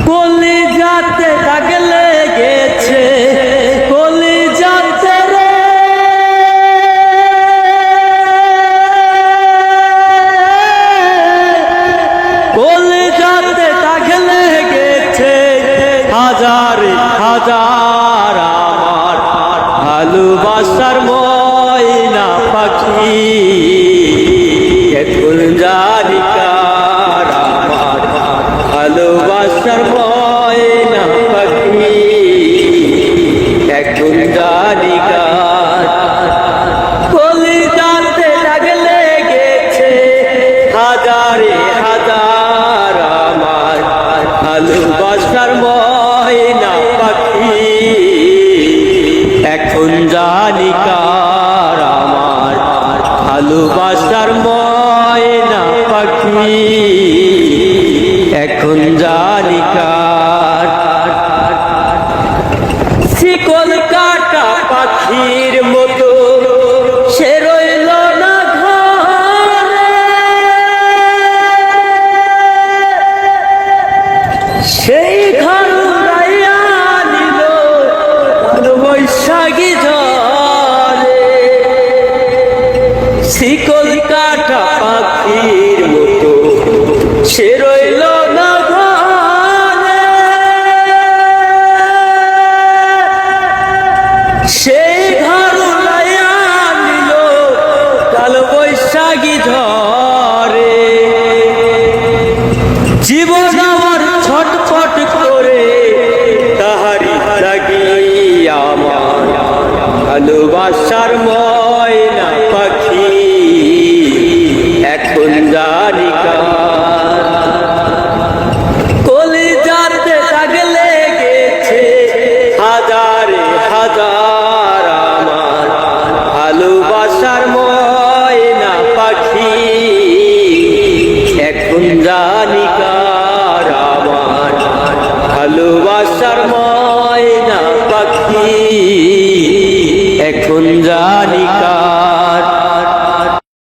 কলিজাতে দাগ লেগেছে, কলিজাতে রে কলিজাতে দাগ লেগেছে। হাজার হাজার আমার ভালোবাসার ময়না পাখি, এখন জানি কার আমার ভালোবাসার ময়না পাখি, এখন জানি কার। কলিজাতে দাগ লেগেছে হাজারে হাজার আমার ভালোবাসার ময়না পাখি, এখন জানি কার আমার ভালোবাসার ময়না পাখি, এখন জানি কার। শিকল কাটা পাখির মতো সে রইল না ঘরে, সেই ঘর উড়াইয়া নিল বৈশাখী ঝড়ে। শিকল কাটা পাখির মতো সে রইল না ঘরে, সেই ঘর উড়াইয়া নিল কাল বৈশাখী ঝড়ে। জীবন আমার ছটফট করে তাহারি লাগিয়া আমার ভালোবাসার ময়না পাখি, এখন জানি কার। কলিজাতে দাগ লেগেছে হাজারে হাজার আমার ভালোবাসার ময়না পাখি, এখন জানি